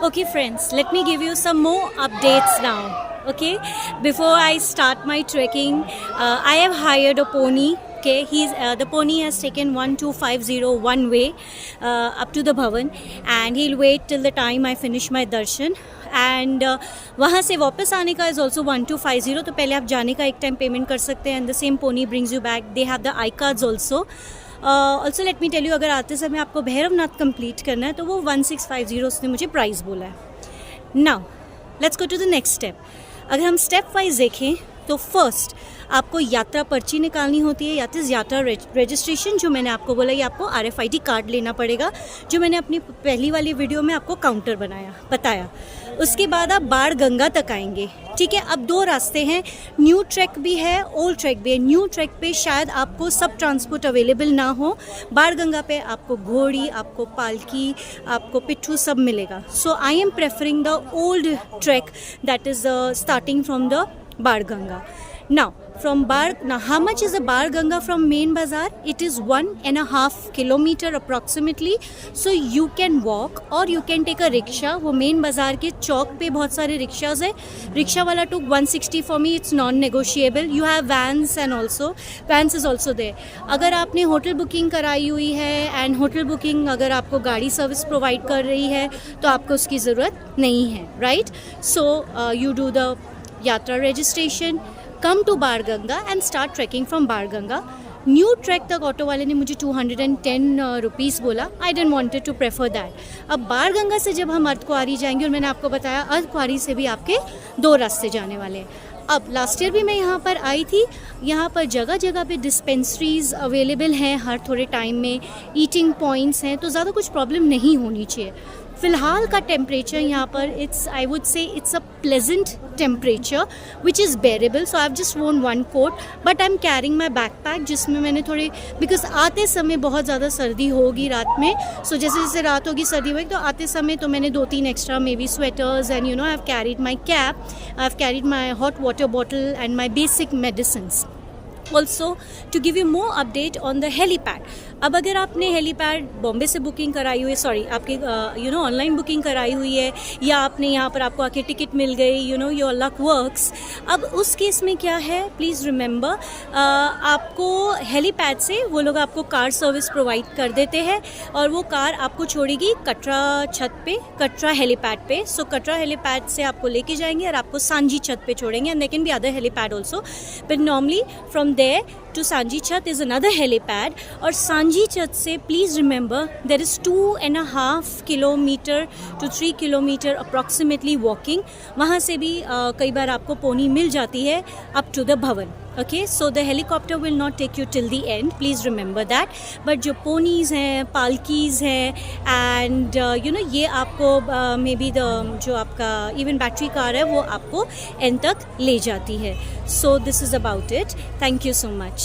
Okay, friends, let me give you some more updates now. Okay, before I start my trekking, I have hired a pony. Okay, the pony has taken 1250 one way up to the Bhavan, and he'll wait till the time I finish my darshan. And वहाँ से वापस आने का is also 1250. तो पहले आप जाने का एक टाइम पेमेंट कर सकते हैं, and the same pony brings you back. They have the iCards also. Also let me tell you, अगर आते समय आपको भैरवनाथ कंप्लीट करना है तो वो 1650 उसने मुझे प्राइस बोला है. Now let's go to the next step. अगर हम स्टेप वाइज देखें तो फर्स्ट आपको यात्रा पर्ची निकालनी होती है, यात्रा रजिस्ट्रेशन, जो मैंने आपको बोला. ये आपको RFID कार्ड लेना पड़ेगा, जो मैंने अपनी पहली वाली वीडियो में आपको काउंटर बताया. उसके बाद आप बाढ़ गंगा तक आएंगे. ठीक है, अब 2 रास्ते हैं, न्यू ट्रैक भी है, ओल्ड ट्रैक भी है. न्यू ट्रैक पे शायद आपको सब ट्रांसपोर्ट अवेलेबल ना हो. बाढ़ गंगा पे आपको घोड़ी, आपको पालकी, आपको पिट्ठू सब मिलेगा. So I am preferring the old track that is starting from the Bar Ganga. Now, how much is the Bar Ganga from main bazaar? It is 1.5 kilometer approximately. So you can walk or you can take a rickshaw. वो main बाज़ार के चौक पे बहुत सारे rickshaws है. Rickshaw वाला took 160 for me. It's non-negotiable. You have vans is also there. अगर आपने होटल बुकिंग कराई हुई है एंड होटल बुकिंग अगर आपको गाड़ी सर्विस प्रोवाइड कर रही है तो आपको उसकी ज़रूरत नहीं है, right? So you do the yatra registration, come to Bar Ganga and start trekking from Bar Ganga. New track तक ऑटो वाले ने मुझे 210 रुपीज़ बोला. I didn't wanted to prefer that. अब बाढ़ गंगा से जब हम अर्धकुंवारी जाएंगे, और मैंने आपको बताया अर्धकुंवारी से भी आपके 2 रास्ते जाने वाले हैं. अब लास्ट ईयर भी मैं यहाँ पर आई थी. यहाँ पर जगह जगह पे डिस्पेंसरीज अवेलेबल हैं हर थोड़े टाइम में, ईटिंग पॉइंट्स हैं, तो ज़्यादा कुछ प्रॉब्लम नहीं होनी चाहिए. फ़िलहाल का टेम्परेचर यहाँ पर I would say it's a pleasant temperature which is bearable. So I have just worn 1 coat, but I am carrying my backpack, जिसमें मैंने थोड़े, बिकॉज आते समय बहुत ज़्यादा सर्दी होगी रात में. सो जैसे जैसे रात होगी सर्दी होगी, तो आते समय तो मैंने 2-3 extra may be sweaters and I have carried my cap, I have carried my hot water bottle and my basic medicines. Also, to give you more update on the helipad. अब अगर आपने हेलीपैड बॉम्बे से booking कराई हुई है, sorry आपकी online booking कराई हुई है, या आपने यहाँ पर आपको आके टिकट मिल गई, योर लक वर्क्स. अब उस केस में क्या है, प्लीज़ रिमेंबर, आपको हेलीपैड से वो लोग आपको कार सर्विस प्रोवाइड कर देते हैं, और वो कार आपको छोड़ेगी कटरा छत पे, कटरा हेलीपैड पे. सो कटरा हेलीपैड से आपको लेके जाएंगे और आपको सांजी छत पे छोड़ेंगे. And they can be other helipad also, but normally from there to Sanjhi Chhat is another helipad. और सांजी छत से please remember there is 2.5 kilometre to 3 kilometre approximately walking. वहाँ से भी कई बार आपको पोनी मिल जाती है अप टू द भवन. Okay, so the helicopter will not take you till the end, please remember that. But जो ponies हैं, पालकीज हैं, and ये आपको मे बी जो आपका इवन बैटरी कार है वो आपको एंड तक ले जाती है. So this is about it. Thank you so much.